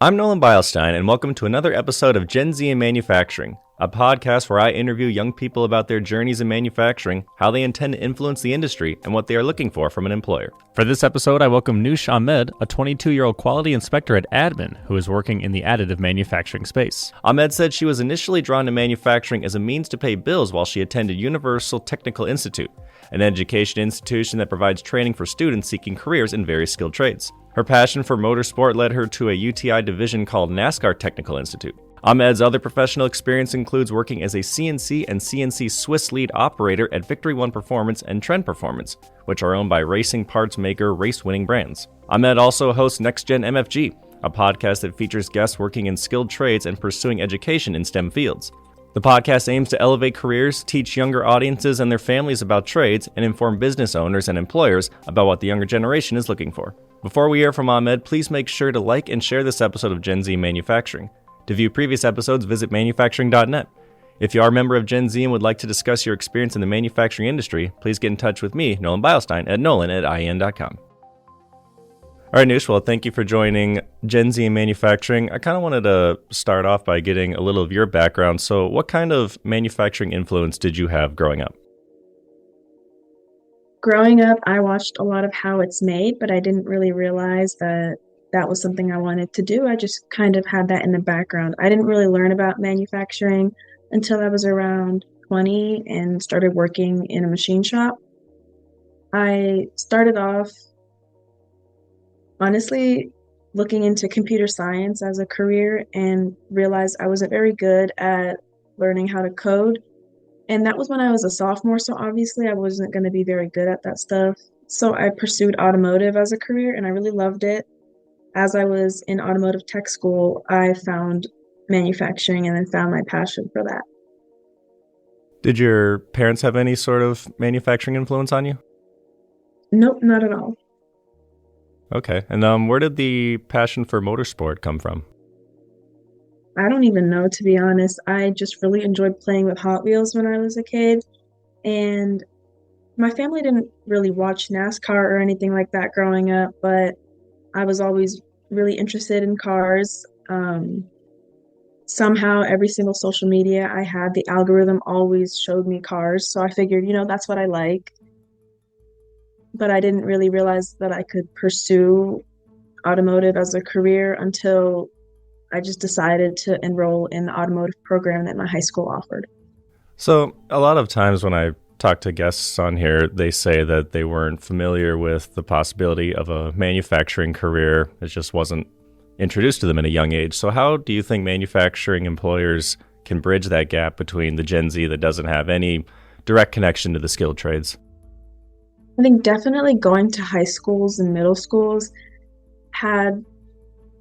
I'm Nolan Beilstein, and welcome to another episode of Gen Z in Manufacturing, a podcast where I interview young people about their journeys in manufacturing, how they intend to influence the industry, and what they are looking for from an employer. For this episode, I welcome Ahmed, a 22-year-old quality inspector at Admin, who is working in the additive manufacturing space. Ahmed said she was initially drawn to manufacturing as a means to pay bills while she attended Universal Technical Institute, an education institution that provides training for students seeking careers in various skilled trades. Her passion for motorsport led her to a UTI division called NASCAR Technical Institute. Ahmed's other professional experience includes working as a CNC and CNC Swiss lead operator at Victory One Performance and Trend Performance, which are owned by racing parts maker race-winning brands. Ahmed also hosts NextGenMFG, a podcast that features guests working in skilled trades and pursuing education in STEM fields. The podcast aims to elevate careers, teach younger audiences and their families about trades, and inform business owners and employers about what the younger generation is looking for. Before we hear from Ahmed, please make sure to like and share this episode of Gen Z Manufacturing. To view previous episodes, visit manufacturing.net. If you are a member of Gen Z and would like to discuss your experience in the manufacturing industry, please get in touch with me, Nolan Beilstein, at nolan@ien.com. All right, Noosh, well, thank you for joining Gen Z in Manufacturing. I kind of wanted to start off by getting a little of your background. So what kind of manufacturing influence did you have growing up? Growing up, I watched a lot of How It's Made, but I didn't really realize that that was something I wanted to do. I just kind of had that in the background. I didn't really learn about manufacturing until I was around 20 and started working in a machine shop. I started off, honestly, looking into computer science as a career and realized I wasn't very good at learning how to code. And that was when I was a sophomore, so obviously I wasn't going to be very good at that stuff. So I pursued automotive as a career, and I really loved it. As I was in automotive tech school, I found manufacturing and then found my passion for that. Did your parents have any sort of manufacturing influence on you? Nope, not at all. Okay, and where did the passion for motorsport come from? I don't even know, to be honest. I just really enjoyed playing with Hot Wheels when I was a kid. And my family didn't really watch NASCAR or anything like that growing up, but I was always really interested in cars. Somehow, every single social media I had, the algorithm always showed me cars. So I figured, that's what I like. But I didn't really realize that I could pursue automotive as a career until I just decided to enroll in the automotive program that my high school offered. So a lot of times when I talk to guests on here, they say that they weren't familiar with the possibility of a manufacturing career. It just wasn't introduced to them at a young age. So how do you think manufacturing employers can bridge that gap between the Gen Z that doesn't have any direct connection to the skilled trades? I think definitely going to high schools and middle schools had,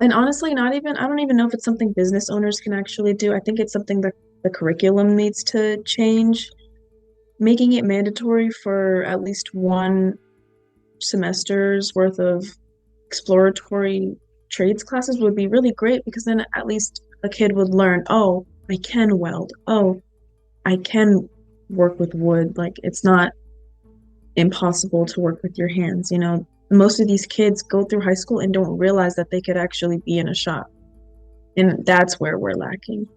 and honestly, I don't even know if it's something business owners can actually do. I think it's something that the curriculum needs to change. Making it mandatory for at least one semester's worth of exploratory trades classes would be really great, because then at least a kid would learn, oh, I can weld. Oh, I can work with wood. Like, it's not impossible to work with your hands. Most of these kids go through high school and don't realize that they could actually be in a shop. And that's where we're lacking.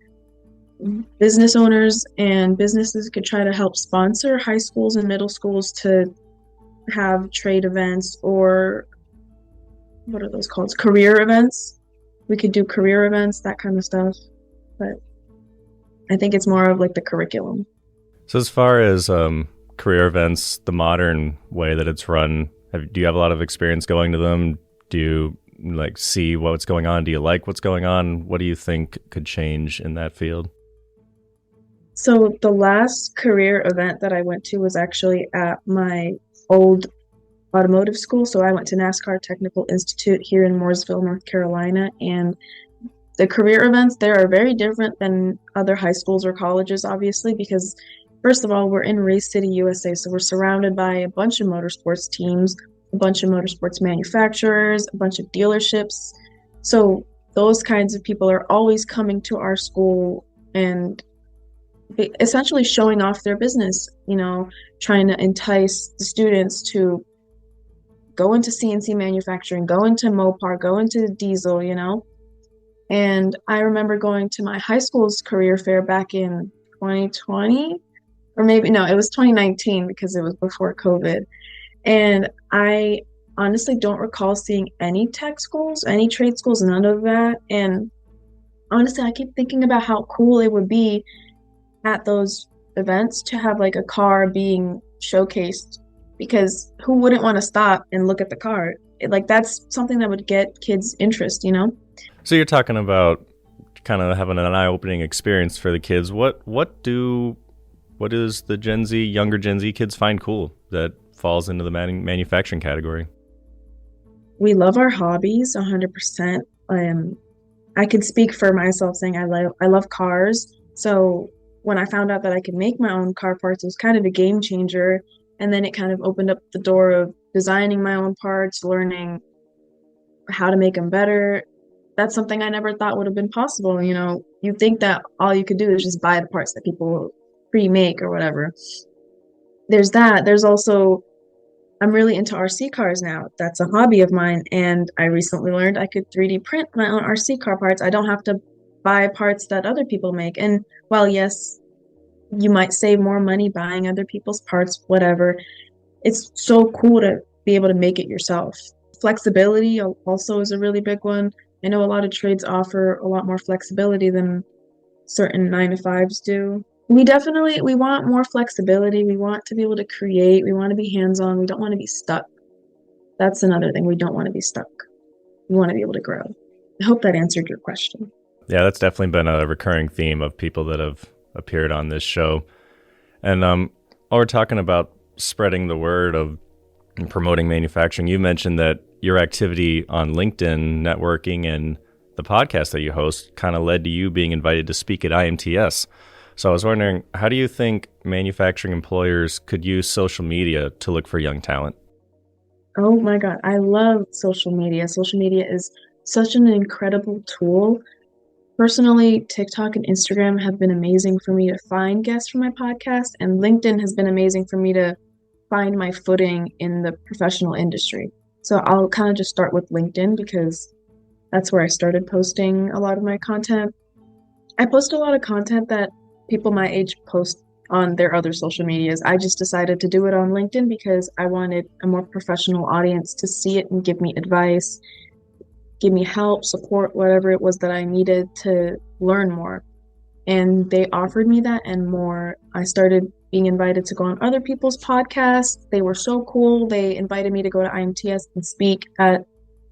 Business owners and businesses could try to help sponsor high schools and middle schools to have trade events, or what are those called? Career events. We could do career events, that kind of stuff. But I think it's more of like the curriculum. So as far as career events, the modern way that it's run, do you have a lot of experience going to them? Do you see what's going on? Do you like what's going on? What do you think could change in that field? So the last career event that I went to was actually at my old automotive school. So I went to NASCAR Technical Institute here in Mooresville, North Carolina. And the career events there are very different than other high schools or colleges, obviously, because first of all, we're in Race City, USA. So we're surrounded by a bunch of motorsports teams, a bunch of motorsports manufacturers, a bunch of dealerships. So those kinds of people are always coming to our school and essentially showing off their business, trying to entice the students to go into CNC manufacturing, go into Mopar, go into diesel, And I remember going to my high school's career fair back in 2020, or maybe no, it was 2019 because it was before COVID. And I honestly don't recall seeing any tech schools, any trade schools, none of that. And honestly, I keep thinking about how cool it would be at those events to have like a car being showcased, because who wouldn't want to stop and look at the car? Like that's something that would get kids' interest, you know? So you're talking about kind of having an eye-opening experience for the kids. What is the younger Gen Z kids find cool that falls into the manufacturing category? We love our hobbies 100%. I can speak for myself saying I love cars. So when I found out that I could make my own car parts, it was kind of a game changer. And then it kind of opened up the door of designing my own parts, learning how to make them better. That's something I never thought would have been possible. You know, you think that all you could do is just buy the parts that people pre-make or whatever. There's that. There's also, I'm really into RC cars now. That's a hobby of mine. And I recently learned I could 3D print my own RC car parts. I don't have to buy parts that other people make. And while, yes, you might save more money buying other people's parts, whatever, it's so cool to be able to make it yourself. Flexibility also is a really big one. I know a lot of trades offer a lot more flexibility than certain 9-to-5s do. We want more flexibility. We want to be able to create. We want to be hands-on. We don't want to be stuck. That's another thing. We don't want to be stuck. We want to be able to grow. I hope that answered your question. Yeah, that's definitely been a recurring theme of people that have appeared on this show. And while we're talking about spreading the word of promoting manufacturing, you mentioned that your activity on LinkedIn, networking, and the podcast that you host kind of led to you being invited to speak at IMTS. So I was wondering, how do you think manufacturing employers could use social media to look for young talent? Oh my God, I love social media. Social media is such an incredible tool. Personally, TikTok and Instagram have been amazing for me to find guests for my podcast, and LinkedIn has been amazing for me to find my footing in the professional industry. So I'll kind of just start with LinkedIn because that's where I started posting a lot of my content. I post a lot of content that people my age post on their other social medias. I just decided to do it on LinkedIn because I wanted a more professional audience to see it and give me advice, give me help, support, whatever it was that I needed to learn more. And they offered me that and more. I started being invited to go on other people's podcasts. They were so cool. They invited me to go to IMTS and speak at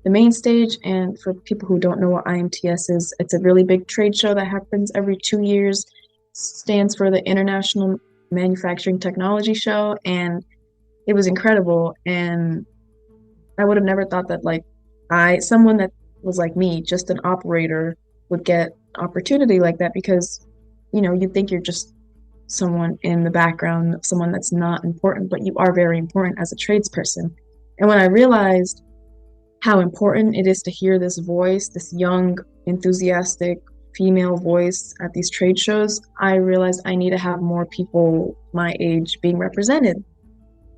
the main stage. And for people who don't know what IMTS is, it's a really big trade show that happens every 2 years. Stands for the International Manufacturing Technology Show. And it was incredible. And I would have never thought that someone that was like me, just an operator, would get opportunity like that, because you think you're just someone in the background, someone that's not important, but you are very important as a tradesperson. And when I realized how important it is to hear this voice, this young, enthusiastic female voice at these trade shows, I realized I need to have more people my age being represented,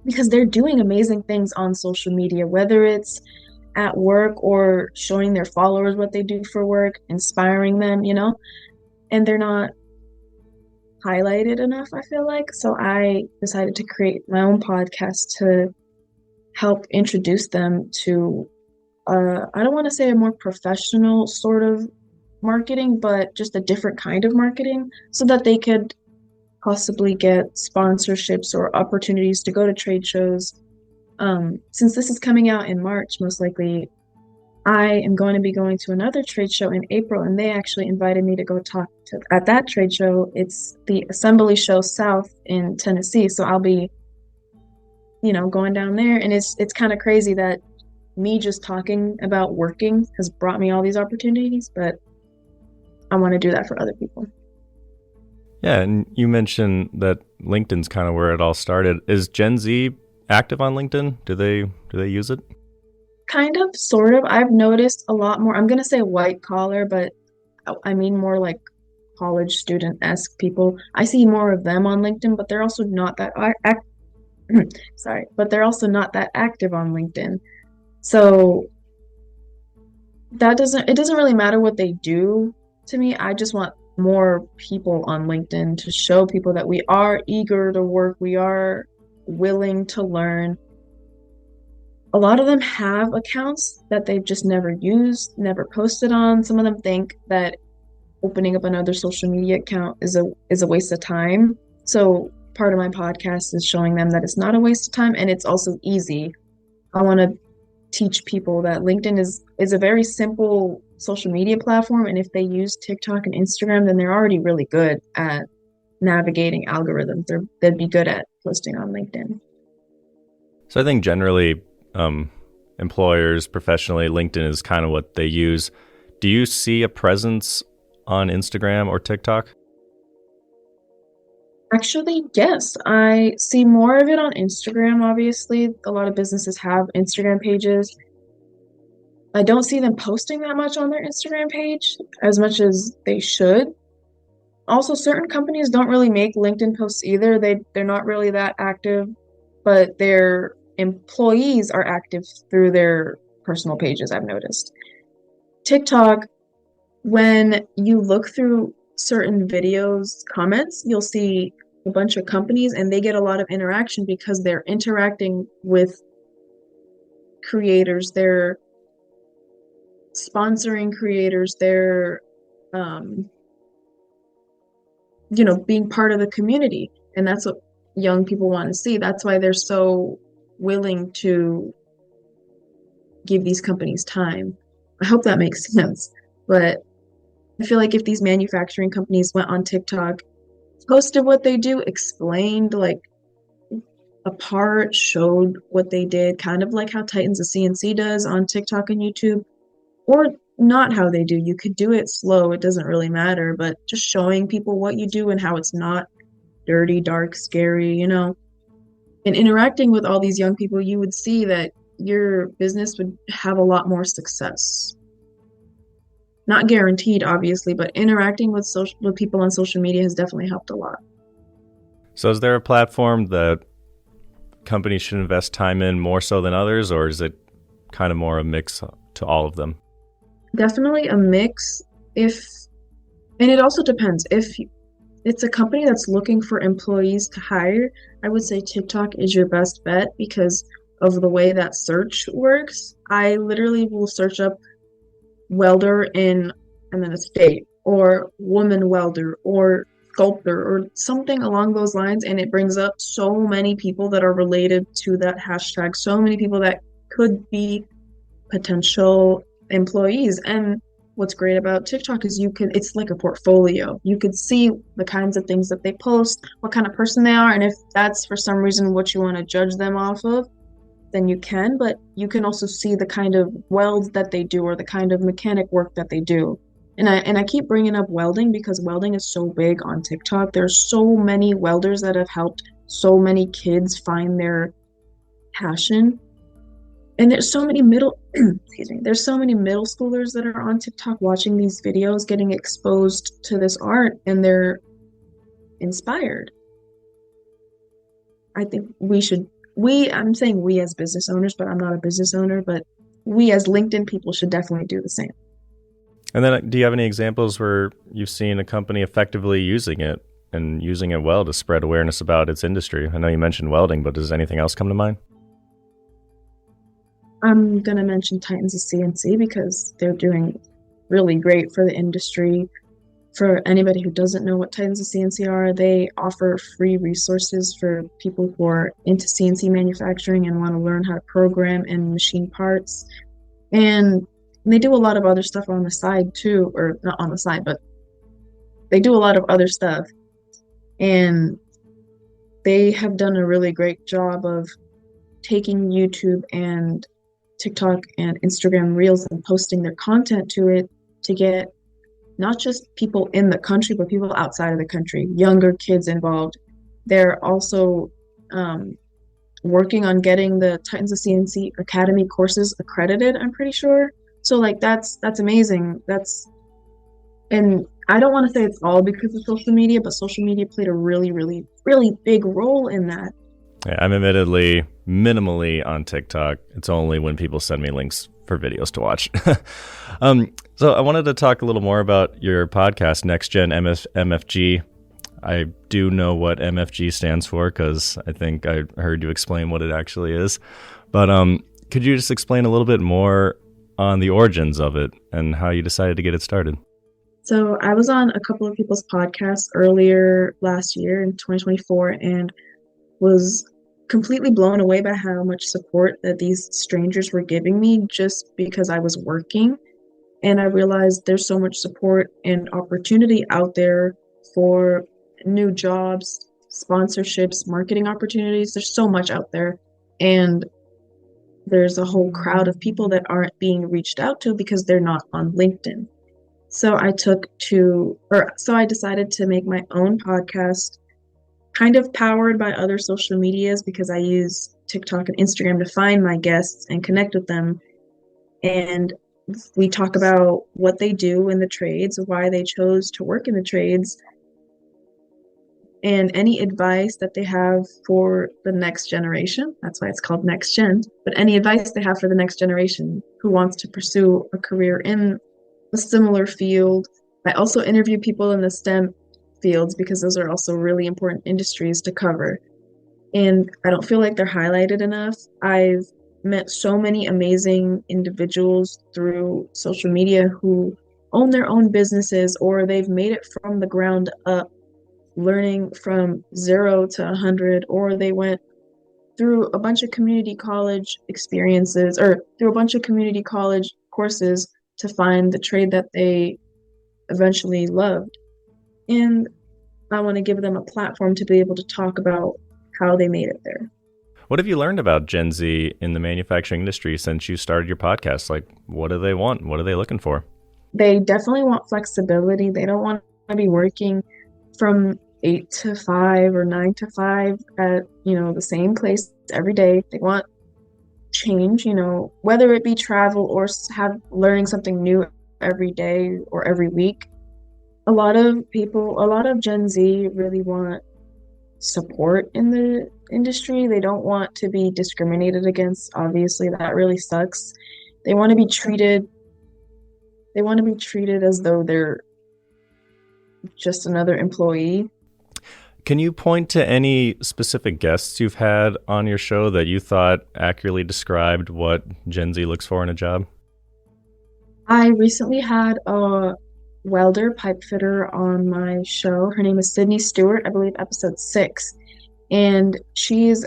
because they're doing amazing things on social media, whether it's at work or showing their followers what they do for work, inspiring them, and they're not highlighted enough, I feel like. So I decided to create my own podcast to help introduce them to, I don't want to say a more professional sort of marketing, but just a different kind of marketing, so that they could possibly get sponsorships or opportunities to go to trade shows. Since this is coming out in March, most likely, I am going to be going to another trade show in April, and they actually invited me to go talk at that trade show. It's the Assembly Show South in Tennessee. So I'll be, going down there, and it's kind of crazy that me just talking about working has brought me all these opportunities, but I want to do that for other people. Yeah, and you mentioned that LinkedIn's kind of where it all started. Is Gen Z active on LinkedIn? Do they use it? Kind of, sort of. I've noticed a lot more. I'm going to say white collar, but I mean more like college student-esque people. I see more of them on LinkedIn, but they're also not that but they're also not that active on LinkedIn. So it doesn't really matter what they do to me. I just want more people on LinkedIn to show people that we are eager to work, we are willing to learn. A lot of them have accounts that they've just never used, never posted on. Some of them think that opening up another social media account is a waste of time. So part of my podcast is showing them that it's not a waste of time and it's also easy. I want to teach people that LinkedIn is a very simple social media platform, and if they use TikTok and Instagram, then they're already really good at navigating algorithms. They'd be good at posting on LinkedIn. So I think generally employers professionally, LinkedIn is kind of what they use. Do you see a presence on Instagram or TikTok? Actually, yes. I see more of it on Instagram, obviously. A lot of businesses have Instagram pages. I don't see them posting that much on their Instagram page as much as they should. Also, certain companies don't really make LinkedIn posts either. They're not really that active, but their employees are active through their personal pages, I've noticed. TikTok, when you look through certain videos comments, you'll see a bunch of companies and they get a lot of interaction because they're interacting with creators, they're sponsoring creators, they're being part of the community, and that's what young people want to see. That's why they're so willing to give these companies time. I hope that makes sense, but I feel like if these manufacturing companies went on TikTok, posted what they do, explained like a part, showed what they did, kind of like how Titans of CNC does on TikTok and YouTube, or not how they do. You could do it slow, it doesn't really matter, but just showing people what you do and how it's not dirty, dark, scary, and interacting with all these young people, you would see that your business would have a lot more success. Not guaranteed, obviously, but interacting with people on social media has definitely helped a lot. So is there a platform that companies should invest time in more so than others, or is it kind of more a mix to all of them? Definitely a mix. And it also depends. If it's a company that's looking for employees to hire, I would say TikTok is your best bet because of the way that search works. I literally will search up welder and then a state, or woman welder, or sculptor, or something along those lines, and it brings up so many people that are related to that hashtag, so many people that could be potential employees. And what's great about TikTok is it's like a portfolio. You could see the kinds of things that they post, what kind of person they are, and if that's for some reason what you want to judge them off of, then you can, but you can also see the kind of welds that they do or the kind of mechanic work that they do. And I keep bringing up welding because welding is so big on TikTok. There's so many welders that have helped so many kids find their passion. And there's so many there's so many middle schoolers that are on TikTok watching these videos, getting exposed to this art, and they're inspired. I think I'm saying we as business owners, but I'm not a business owner, but we as LinkedIn people should definitely do the same. And then do you have any examples where you've seen a company effectively using it and using it well to spread awareness about its industry? I know you mentioned welding, but does anything else come to mind? I'm going to mention Titans of CNC because they're doing really great for the industry. For anybody who doesn't know what Titans of CNC are, they offer free resources for people who are into CNC manufacturing and want to learn how to program and machine parts. And they do a lot of other stuff on the side too, or not on the side, but they do a lot of other stuff. And they have done a really great job of taking YouTube and TikTok and Instagram Reels and posting their content to it to get not just people in the country, but people outside of the country, younger kids involved. They're also working on getting the Titans of CNC Academy courses accredited, I'm pretty sure. So like that's amazing. And I don't want to say it's all because of social media, but social media played a really, really, really big role in that. Yeah, I'm admittedly minimally on TikTok. It's only when people send me links for videos to watch. So I wanted to talk a little more about your podcast, NextGenMFG. I do know what MFG stands for because I think I heard you explain what it actually is. But could you just explain a little bit more on the origins of it and how you decided to get it started? So I was on a couple of people's podcasts earlier last year in 2024 and was completely blown away by how much support that these strangers were giving me just because I was working. And I realized there's so much support and opportunity out there for new jobs, sponsorships, marketing opportunities. There's so much out there. And there's a whole crowd of people that aren't being reached out to because they're not on LinkedIn. So I decided to make my own podcast, kind of powered by other social medias because I use TikTok and Instagram to find my guests and connect with them. And we talk about what they do in the trades, why they chose to work in the trades, and any advice that they have for the next generation. That's why it's called Next Gen. But any advice they have for the next generation who wants to pursue a career in a similar field. I also interview people in the STEM fields because those are also really important industries to cover. And I don't feel like they're highlighted enough. I've met so many amazing individuals through social media who own their own businesses or they've made it from the ground up, learning from 0 to 100, or they went through a bunch of community college experiences or through a bunch of community college courses to find the trade that they eventually loved. And I want to give them a platform to be able to talk about how they made it there. What have you learned about Gen Z in the manufacturing industry since you started your podcast? Like, what do they want? What are they looking for? They definitely want flexibility. They don't want to be working from 8 to 5 or 9 to 5 at, the same place every day. They want change, whether it be travel or learning something new every day or every week. A lot of Gen Z really want support in the industry. They don't want to be discriminated against. Obviously, that really sucks. They want to be treated as though they're just another employee. Can you point to any specific guests you've had on your show that you thought accurately described what Gen Z looks for in a job? I recently had a welder pipe fitter on my show. Her name is Sydney Stewart, I believe episode 6. And she was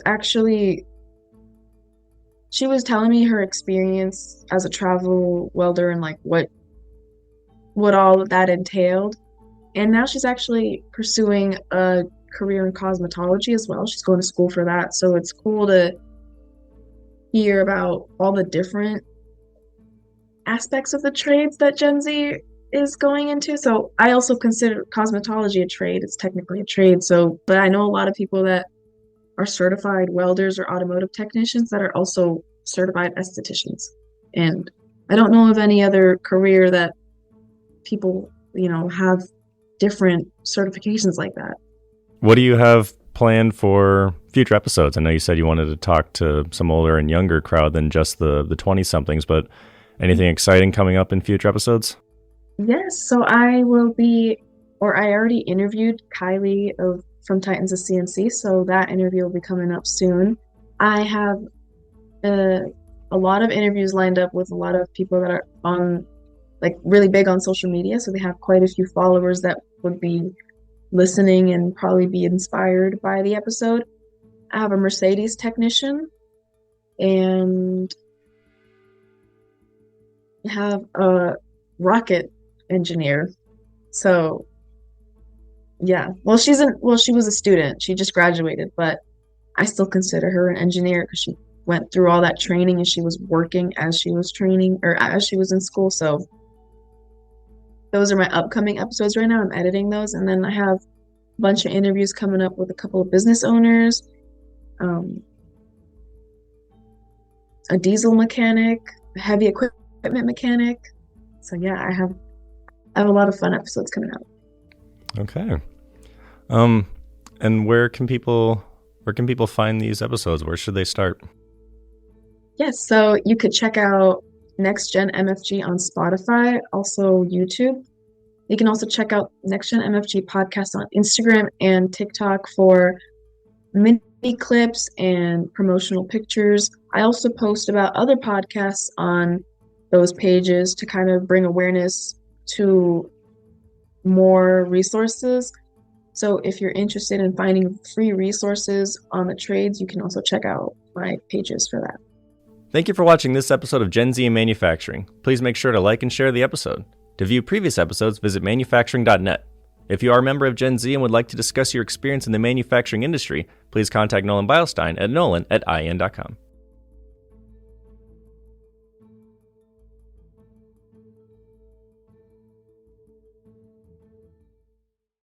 telling me her experience as a travel welder and like what all of that entailed. And now she's actually pursuing a career in cosmetology as well. She's going to school for that. So it's cool to hear about all the different aspects of the trades that Gen Z is going into. So I also consider cosmetology a trade. It's technically a trade. But I know a lot of people that are certified welders or automotive technicians that are also certified estheticians. And I don't know of any other career that people, have different certifications like that. What do you have planned for future episodes? I know you said you wanted to talk to some older and younger crowd than just the 20-somethings, but anything exciting coming up in future episodes? Yes, so I already interviewed Kylie from Titans of CNC, so that interview will be coming up soon. I have a lot of interviews lined up with a lot of people that are really big on social media, so they have quite a few followers that would be listening and probably be inspired by the episode. I have a Mercedes technician and have a rocket engineer. So yeah, she was a student. She just graduated, but I still consider her an engineer because she went through all that training and she was working as she was training or as she was in school. So those are my upcoming episodes right now. I'm editing those. And then I have a bunch of interviews coming up with a couple of business owners, a diesel mechanic, a heavy equipment mechanic. So yeah, I have a lot of fun episodes coming out. Okay. And where can people find these episodes? Where should they start? Yes, so you could check out NextGenMFG on Spotify, also YouTube. You can also check out NextGenMFG podcast on Instagram and TikTok for mini clips and promotional pictures. I also post about other podcasts on those pages to kind of bring awareness to more resources. So if you're interested in finding free resources on the trades, you can also check out my pages for that. Thank you for watching this episode of Gen Z in Manufacturing. Please make sure to like and share the episode. To view previous episodes, visit manufacturing.net. If you are a member of Gen Z and would like to discuss your experience in the manufacturing industry, please contact Nolan Beilstein at nolan@in.com.